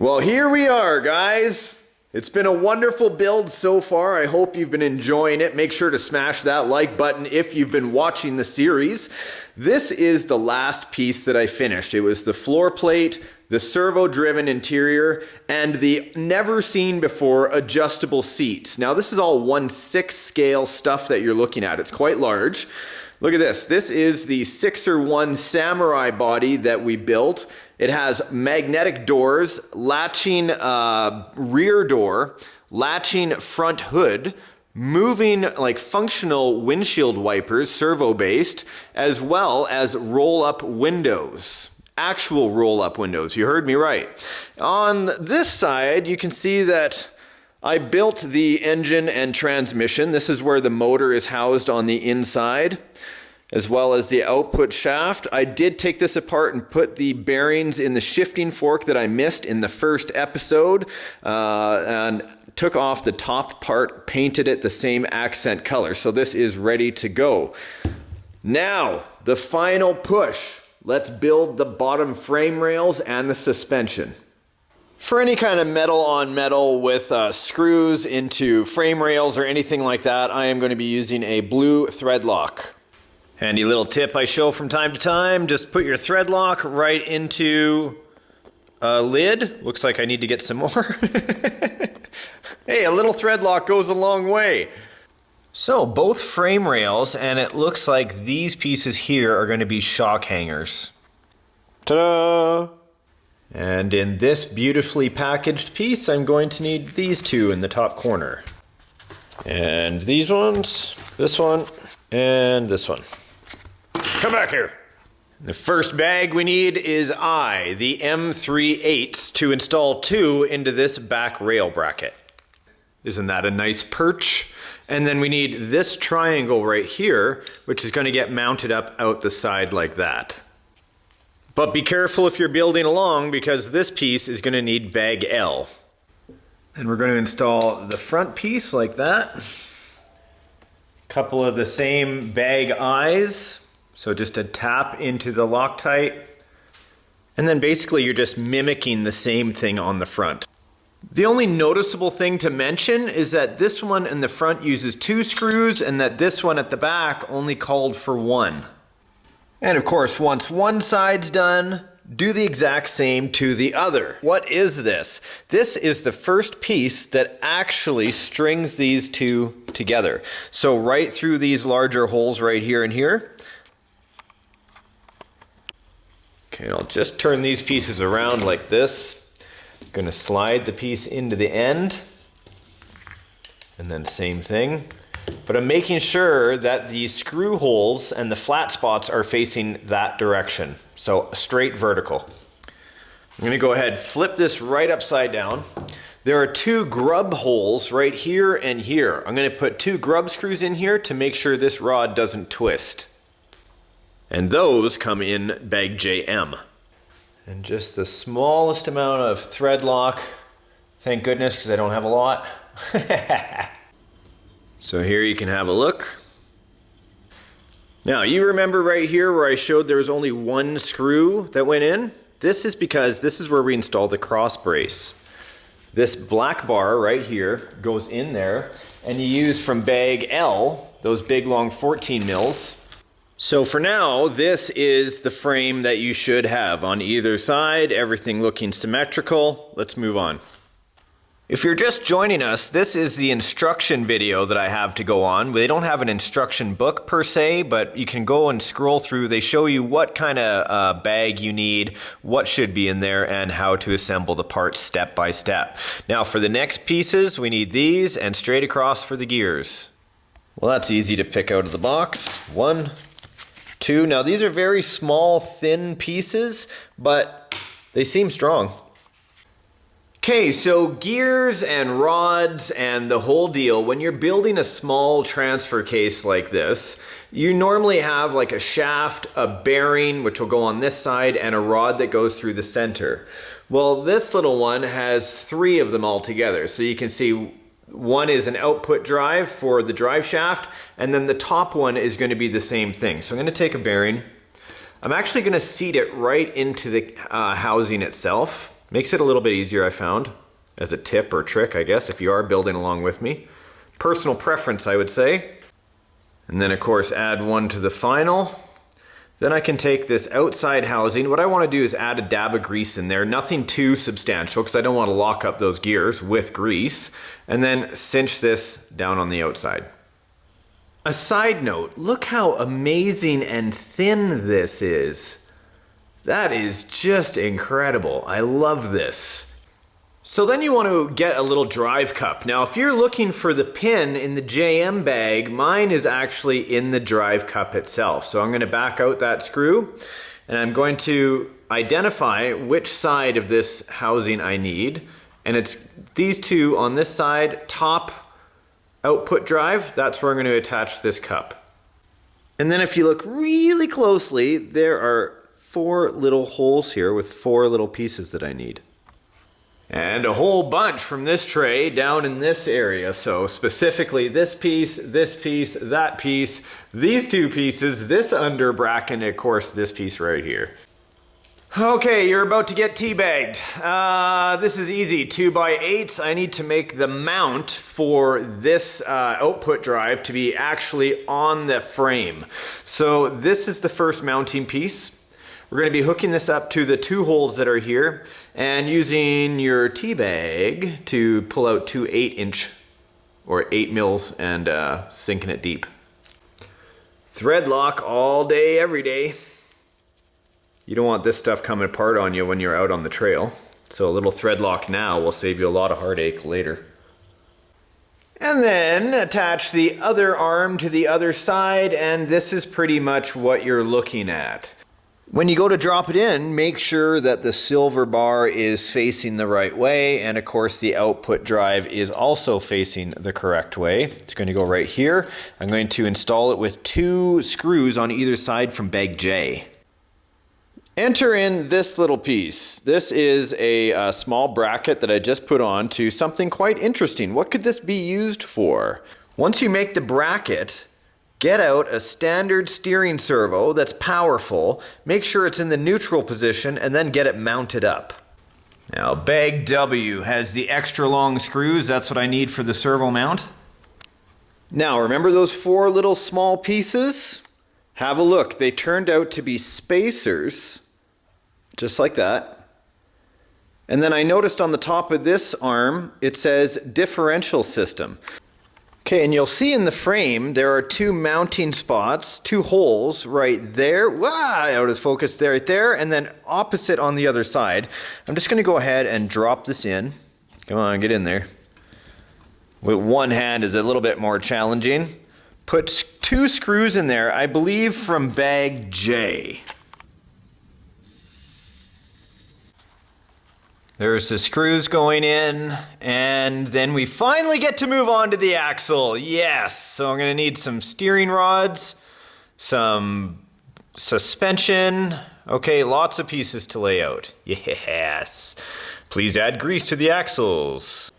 Well, here we are, guys. It's been a wonderful build so far. I hope you've been enjoying it. Make sure to smash that like button if you've been watching the series. This is the last piece that I finished. It was the floor plate, the servo-driven interior, and the never-seen-before adjustable seats. Now, this is all 1/6 scale stuff that you're looking at. It's quite large. Look at this. This is the SIXER 1 Samurai body that we built. It has magnetic doors, latching rear door, latching front hood, moving like functional windshield wipers, servo-based, as well as roll-up windows. Actual roll-up windows, you heard me right. On this side, you can see that I built the engine and transmission. This is where the motor is housed on the inside, as well as the output shaft. I did take this apart and put the bearings in the shifting fork that I missed in the first episode, and took off the top part, painted it the same accent color. So this is ready to go. Now, the final push. Let's build the bottom frame rails and the suspension. For any kind of metal on metal with screws into frame rails or anything like that, I am going to be using a blue thread lock. Handy little tip I show from time to time, just put your thread lock right into a lid. Looks like I need to get some more. Hey, a little thread lock goes a long way. So both frame rails, and it looks like these pieces here are going to be shock hangers. Ta-da! And in this beautifully packaged piece, I'm going to need these two in the top corner. And these ones, this one, and this one. Come back here. The first bag we need is the M3/8 to install 2 into this back rail bracket. Isn't that a nice perch? And then we need this triangle right here, which is going to get mounted up out the side like that. But be careful if you're building along, because this piece is going to need bag L. And we're going to install the front piece like that. Couple of the same bag eyes. So just a tap into the Loctite. And then basically you're just mimicking the same thing on the front. The only noticeable thing to mention is that this one in the front uses 2 screws and that this one at the back only called for 1. And of course, once one side's done, do the exact same to the other. What is this? This is the first piece that actually strings these two together. So right through these larger holes right here and here. Okay, I'll just turn these pieces around like this. I'm going to slide the piece into the end. And then same thing. But I'm making sure that the screw holes and the flat spots are facing that direction. So straight vertical. I'm going to go ahead, flip this right upside down. There are 2 grub holes right here and here. I'm going to put 2 grub screws in here to make sure this rod doesn't twist. And those come in bag JM. And just the smallest amount of thread lock. Thank goodness, because I don't have a lot. So here you can have a look. Now, you remember right here where I showed there was only 1 screw that went in? This is because this is where we install the cross brace. This black bar right here goes in there, and you use from bag L, those big long 14 mils. So for now, this is the frame that you should have on either side, everything looking symmetrical. Let's move on. If you're just joining us, this is the instruction video that I have to go on. They don't have an instruction book per se, but you can go and scroll through. They show you what kind of bag you need, what should be in there, and how to assemble the parts step by step. Now for the next pieces, we need these and straight across for the gears. Well, that's easy to pick out of the box. 1, 2. Now these are very small, thin pieces, but they seem strong. Okay, so gears and rods and the whole deal, when you're building a small transfer case like this, you normally have like a shaft, a bearing, which will go on this side, and a rod that goes through the center. Well, this little one has 3 of them all together. So you can see one is an output drive for the drive shaft, and then the top one is going to be the same thing. So I'm going to take a bearing. I'm actually going to seat it right into the housing itself. Makes it a little bit easier, I found, as a tip or trick, I guess, if you are building along with me. Personal preference, I would say. And then, of course, add one to the final. Then I can take this outside housing. What I want to do is add a dab of grease in there. Nothing too substantial because I don't want to lock up those gears with grease. And then cinch this down on the outside. A side note, look how amazing and thin this is. That is just incredible. I love this. So then you want to get a little drive cup. Now if you're looking for the pin in the JM bag, mine is actually in the drive cup itself. So I'm going to back out that screw and I'm going to identify which side of this housing I need. And it's these two on this side, top output drive, that's where I'm going to attach this cup. And then if you look really closely, there are 4 little holes here with 4 little pieces that I need. And a whole bunch from this tray down in this area. So specifically this piece, that piece, these 2 pieces, this under bracket, and of course this piece right here. Okay, you're about to get teabagged. This is easy, 2x8s. I need to make the mount for this output drive to be actually on the frame. So this is the first mounting piece. We're going to be hooking this up to the 2 holes that are here and using your teabag to pull out 2 8-inch or 8 mils and sinking it deep. Thread lock all day, every day. You don't want this stuff coming apart on you when you're out on the trail. So a little thread lock now will save you a lot of heartache later. And then attach the other arm to the other side, and this is pretty much what you're looking at. When you go to drop it in, make sure that the silver bar is facing the right way, and of course the output drive is also facing the correct way. It's going to go right here. I'm going to install it with 2 screws on either side from bag J. Enter in this little piece. This is a small bracket that I just put on to something quite interesting. What could this be used for? Once you make the bracket, get out a standard steering servo that's powerful, make sure it's in the neutral position, and then get it mounted up. Now bag W has the extra long screws. That's what I need for the servo mount. Now remember those 4 little small pieces? Have a look. They turned out to be spacers, just like that. And then I noticed on the top of this arm, it says differential system. Okay, and you'll see in the frame, there are 2 mounting spots, 2 holes right there. Wow, out of focus there, right there, and then opposite on the other side. I'm just gonna go ahead and drop this in. Come on, get in there. With one hand is a little bit more challenging. Put 2 screws in there, I believe from bag J. There's the screws going in, and then we finally get to move on to the axle. Yes, so I'm gonna need some steering rods, some suspension. Okay, lots of pieces to lay out. Yes. Please add grease to the axles.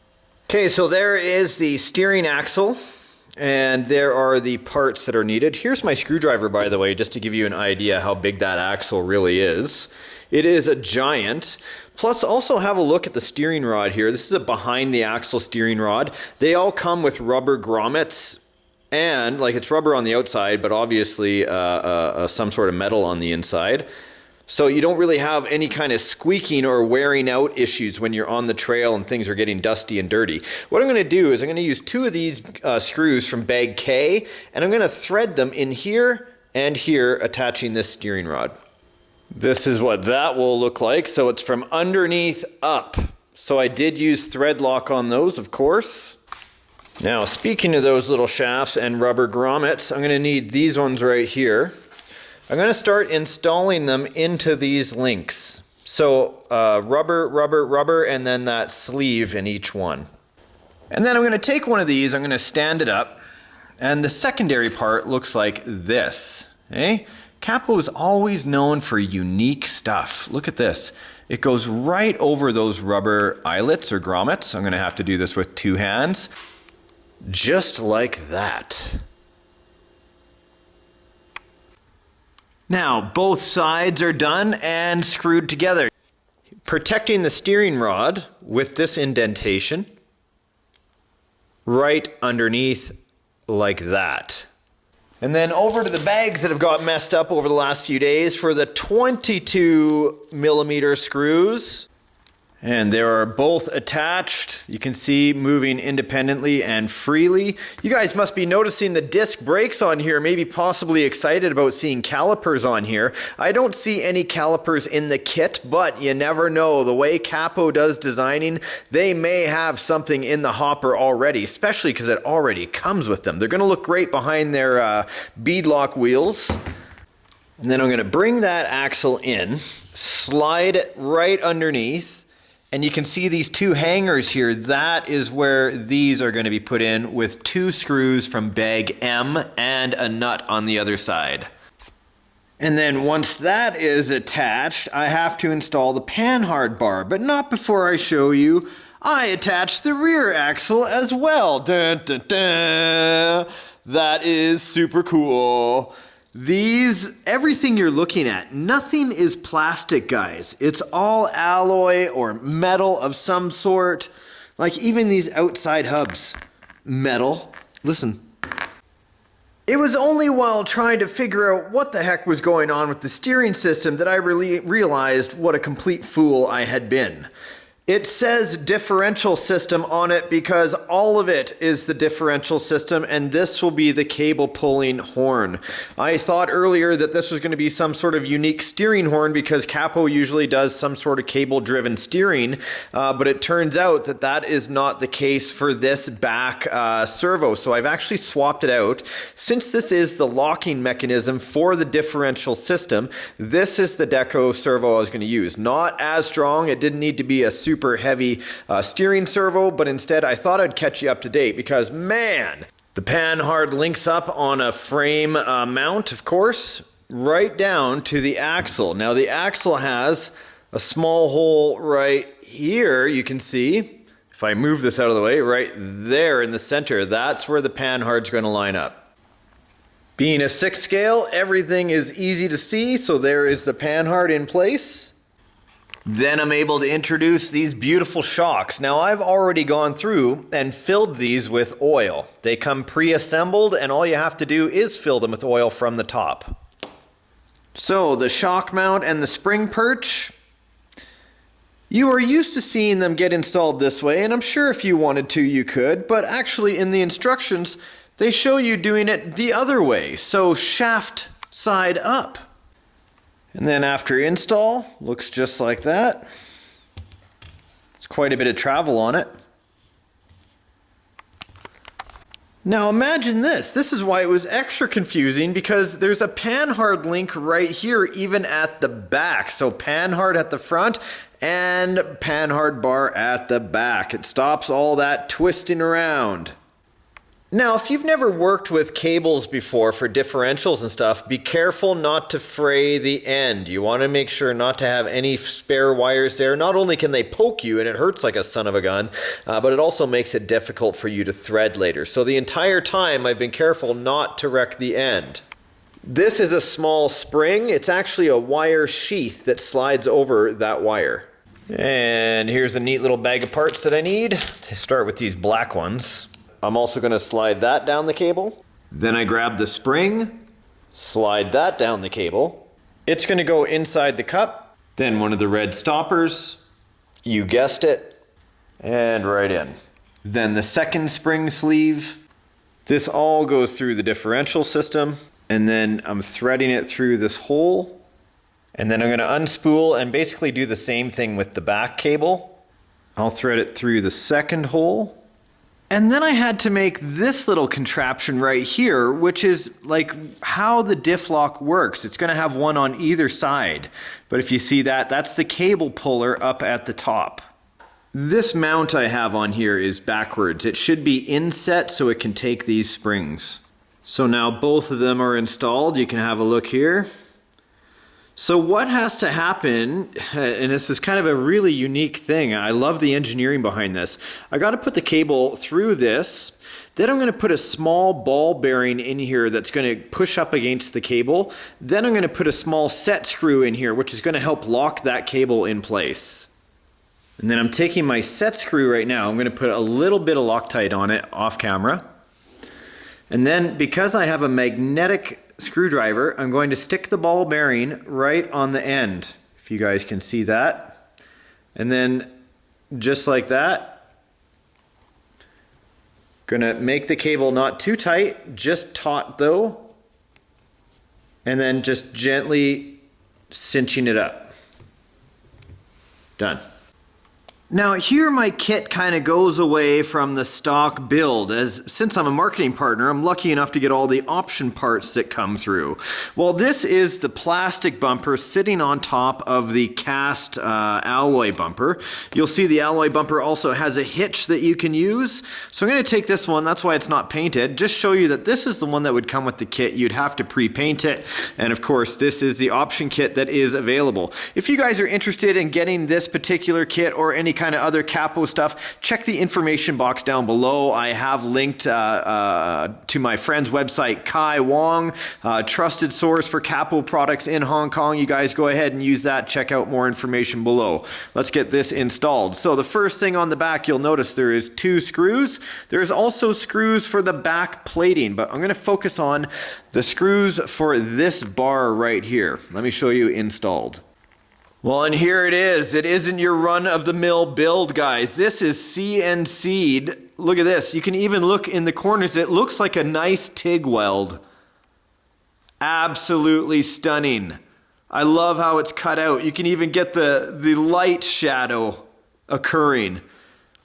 Okay, so there is the steering axle, and there are the parts that are needed. Here's my screwdriver, by the way, just to give you an idea how big that axle really is. It is a giant. Plus, also have a look at the steering rod here. This is a behind the axle steering rod. They all come with rubber grommets, and like it's rubber on the outside, but obviously some sort of metal on the inside. So you don't really have any kind of squeaking or wearing out issues when you're on the trail and things are getting dusty and dirty. What I'm going to do is I'm going to use 2 of these screws from bag K, and I'm going to thread them in here and here, attaching this steering rod. This is what that will look like. So it's from underneath up. So I did use thread lock on those, of course. Now, speaking of those little shafts and rubber grommets, I'm going to need these ones right here. I'm going to start installing them into these links. So rubber, rubber, rubber, and then that sleeve in each one. And then I'm going to take one of these, I'm going to stand it up, and the secondary part looks like this. Okay? Capo is always known for unique stuff. Look at this. It goes right over those rubber eyelets or grommets. I'm going to have to do this with 2 hands. Just like that. Now, both sides are done and screwed together. protecting the steering rod with this indentation right underneath like that. And then over to the bags that have got messed up over the last few days for the 22mm screws. And they are both attached. You can see moving independently and freely. You guys must be noticing the disc brakes on here, maybe possibly excited about seeing calipers on here. I don't see any calipers in the kit, but you never know. The way Capo does designing, they may have something in the hopper already, especially because it already comes with them. They're gonna look great behind their beadlock wheels. And then I'm gonna bring that axle in, slide it right underneath. And you can see these two hangers here. That is where these are going to be put in with 2 screws from bag M and a nut on the other side. And then once that is attached, I have to install the panhard bar, but not before I show you. I attach the rear axle as well. Dun, dun, dun. That is super cool. Everything you're looking at, nothing is plastic, guys. It's all alloy or metal of some sort. Like even these outside hubs, metal. Listen. It was only while trying to figure out what the heck was going on with the steering system that I really realized what a complete fool I had been. It says differential system on it because all of it is the differential system, and this will be the cable pulling horn. I thought earlier that this was going to be some sort of unique steering horn because Capo usually does some sort of cable driven steering, but it turns out that that is not the case for this back servo. So I've actually swapped it out. Since this is the locking mechanism for the differential system, this is the deco servo I was going to use. Not as strong. It didn't need to be a super heavy steering servo, but instead I thought I'd catch you up to date because, man, the panhard links up on a frame mount, of course, right down to the axle. Now the axle has a small hole right here, you can see. If I move this out of the way, right there in the center, that's where the panhard's going to line up. Being a 6 scale, everything is easy to see, so there is the panhard in place. Then I'm able to introduce these beautiful shocks. Now I've already gone through and filled these with oil. They come pre-assembled and all you have to do is fill them with oil from the top. So the shock mount and the spring perch, you are used to seeing them get installed this way, and I'm sure if you wanted to you could, but actually in the instructions they show you doing it the other way, so shaft side up. And then after install, looks just like that. It's quite a bit of travel on it. Now imagine this. This is why it was extra confusing, because there's a panhard link right here even at the back. So panhard at the front and panhard bar at the back. It stops all that twisting around. Now, if you've never worked with cables before for differentials and stuff, be careful not to fray the end. You want to make sure not to have any spare wires there. Not only can they poke you and it hurts like a son of a gun, but it also makes it difficult for you to thread later. So the entire time I've been careful not to wreck the end. This is a small spring. It's actually a wire sheath that slides over that wire. And here's a neat little bag of parts that I need. To start with these black ones. I'm also going to slide that down the cable. Then I grab the spring, slide that down the cable. It's going to go inside the cup. Then one of the red stoppers, you guessed it, and right in. Then the second spring sleeve. This all goes through the differential system, and then I'm threading it through this hole. And then I'm going to unspool and basically do the same thing with the back cable. I'll thread it through the second hole. And then I had to make this little contraption right here, which is like how the diff lock works. It's going to have one on either side. But if you see that, that's the cable puller up at the top. This mount I have on here is backwards. It should be inset so it can take these springs. So now both of them are installed. You can have a look here. So what has to happen, and this is kind of a really unique thing, I love the engineering behind this. I got to put the cable through this, then I'm going to put a small ball bearing in here that's going to push up against the cable. Then I'm going to put a small set screw in here, which is going to help lock that cable in place. And then I'm taking my set screw right now. I'm going to put a little bit of Loctite on it off camera. And then because I have a magnetic screwdriver, I'm going to stick the ball bearing right on the end, if you guys can see that. And then just like that, gonna make the cable not too tight, just taut though, and then just gently cinching it up. Done. Now here my kit kind of goes away from the stock build, as since I'm a marketing partner, I'm lucky enough to get all the option parts that come through. Well, this is the plastic bumper sitting on top of the cast alloy bumper. You'll see the alloy bumper also has a hitch that you can use. So I'm going to take this one, that's why it's not painted, just show you that this is the one that would come with the kit. You'd have to pre-paint it, and of course this is the option kit that is available. If you guys are interested in getting this particular kit or any kind of other Capo stuff, check the information box down below. I have linked to my friend's website, Kai Wong, trusted source for Capo products in Hong Kong. You guys go ahead and use that. Check out more information below. Let's get this installed. So the first thing on the back, you'll notice there is 2 screws. There's also screws for the back plating, but I'm going to focus on the screws for this bar right here. Let me show you installed. Well, and here it is. It isn't your run-of-the-mill build, guys. This is CNC'd. Look at this. You can even look in the corners. It looks like a nice TIG weld. Absolutely stunning. I love how it's cut out. You can even get the light shadow occurring.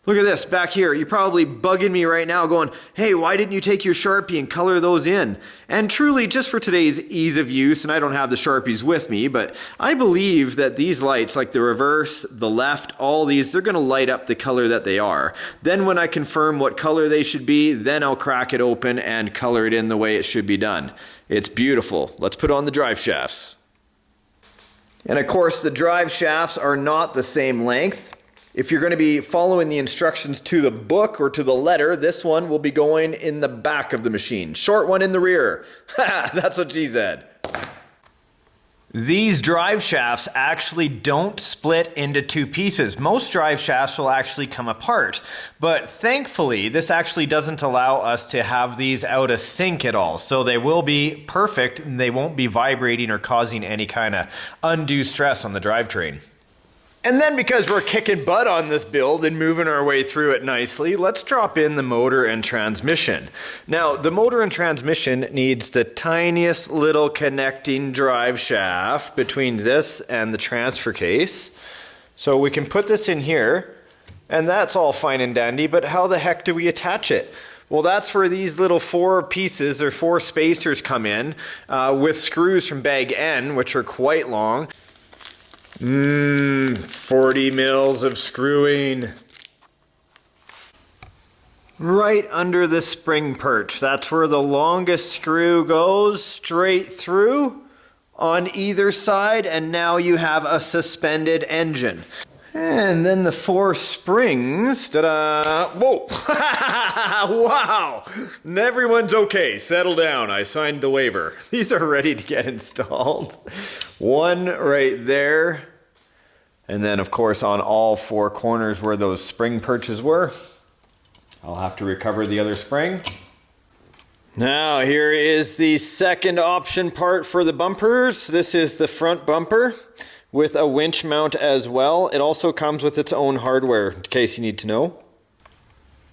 Look at this back here. You're probably bugging me right now going, hey, why didn't you take your Sharpie and color those in? And truly, just for today's ease of use, and I don't have the Sharpies with me, but I believe that these lights, like the reverse, the left, all these, they're going to light up the color that they are. Then when I confirm what color they should be, then I'll crack it open and color it in the way it should be done. It's beautiful. Let's put on the drive shafts. And of course, the drive shafts are not the same length. If you're going to be following the instructions to the book or to the letter, this one will be going in the back of the machine. Short one in the rear. That's what she said. These drive shafts actually don't split into 2 pieces. Most drive shafts will actually come apart, but thankfully this actually doesn't allow us to have these out of sync at all. So they will be perfect and they won't be vibrating or causing any kind of undue stress on the drivetrain. And then because we're kicking butt on this build and moving our way through it nicely, let's drop in the motor and transmission. Now, the motor and transmission needs the tiniest little connecting drive shaft between this and the transfer case. So we can put this in here, and that's all fine and dandy, but how the heck do we attach it? Well, that's where these little 4 pieces, or 4 spacers come in with screws from bag N, which are quite long. 40 mils of screwing. Right under the spring perch. That's where the longest screw goes, straight through on either side, and now you have a suspended engine. And then the 4 springs, ta-da, whoa, wow, everyone's okay, settle down, I signed the waiver. These are ready to get installed. One right there, and then of course on all 4 corners where those spring perches were. I'll have to recover the other spring. Now here is the second option part for the bumpers. This is the front bumper with a winch mount as well. It also comes with its own hardware, in case you need to know.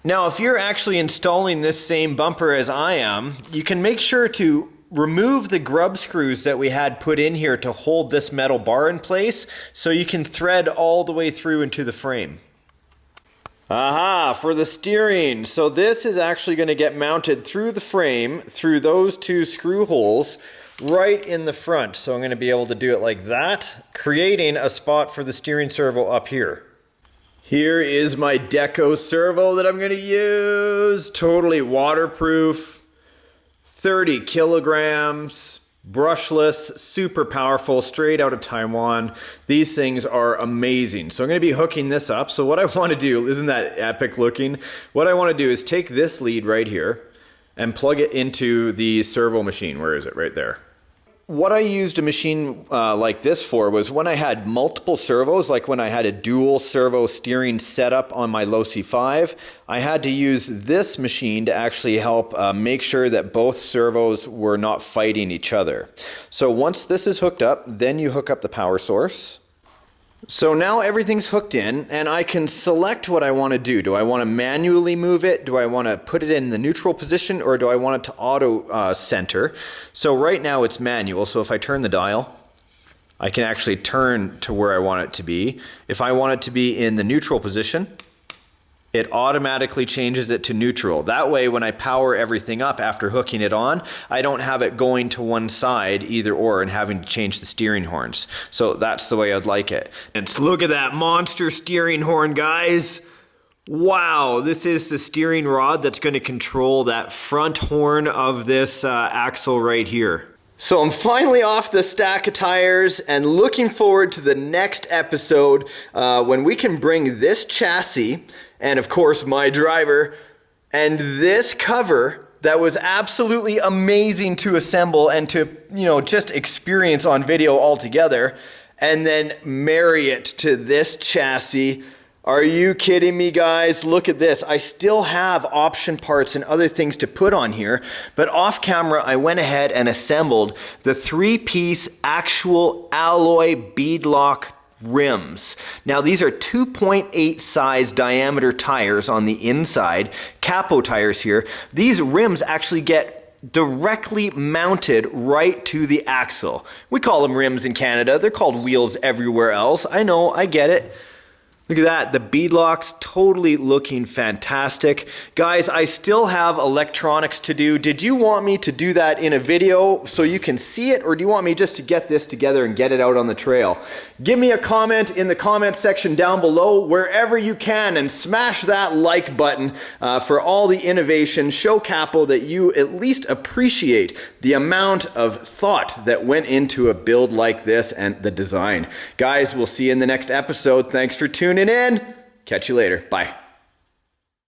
Now, if you're actually installing this same bumper as I am, you can make sure to remove the grub screws that we had put in here to hold this metal bar in place, so you can thread all the way through into the frame. Aha, for the steering. So this is actually going to get mounted through the frame, through those 2 screw holes, right in the front. So I'm going to be able to do it like that, creating a spot for the steering servo up here. Here is my Deco servo that I'm going to use. Totally waterproof, 30 kilograms, brushless, super powerful, straight out of Taiwan. These things are amazing. So I'm going to be hooking this up. So what I want to do, isn't that epic looking? What I want to do is take this lead right here and plug it into the servo machine. Where is it? Right there. what I used a machine like this for was when I had multiple servos, like when I had a dual servo steering setup on my Low C5, I had to use this machine to actually help make sure that both servos were not fighting each other. So once this is hooked up, then you hook up the power source. So now everything's hooked in and I can select what I want to do. Do I want to manually move it? Do I want to put it in the neutral position, or do I want it to auto center? So right now it's manual. So if I turn the dial, I can actually turn to where I want it to be. If I want it to be in the neutral position, it automatically changes it to neutral. That way, when I power everything up after hooking it on, I don't have it going to one side either or and having to change the steering horns. So that's the way I'd like it. And look at that monster steering horn, guys. Wow, this is the steering rod that's going to control that front horn of this axle right here. So I'm finally off the stack of tires and looking forward to the next episode when we can bring this chassis and of course my driver and this cover that was absolutely amazing to assemble and to, you know, just experience on video altogether, and then marry it to this chassis. Are you kidding me, guys? Look at this. I still have option parts and other things to put on here, but off camera, I went ahead and assembled the 3-piece actual alloy beadlock rims. Now these are 2.8 size diameter tires on the inside, Capo tires here. These rims actually get directly mounted right to the axle. We call them rims in Canada. They're called wheels everywhere else. I know, I get it. Look at that, the beadlocks totally looking fantastic. Guys, I still have electronics to do. Did you want me to do that in a video so you can see it, or do you want me just to get this together and get it out on the trail? Give me a comment in the comment section down below wherever you can, and smash that like button for all the innovation. Show Capo that you at least appreciate the amount of thought that went into a build like this and the design. Guys, we'll see you in the next episode. Thanks for tuning in. Catch you later. Bye.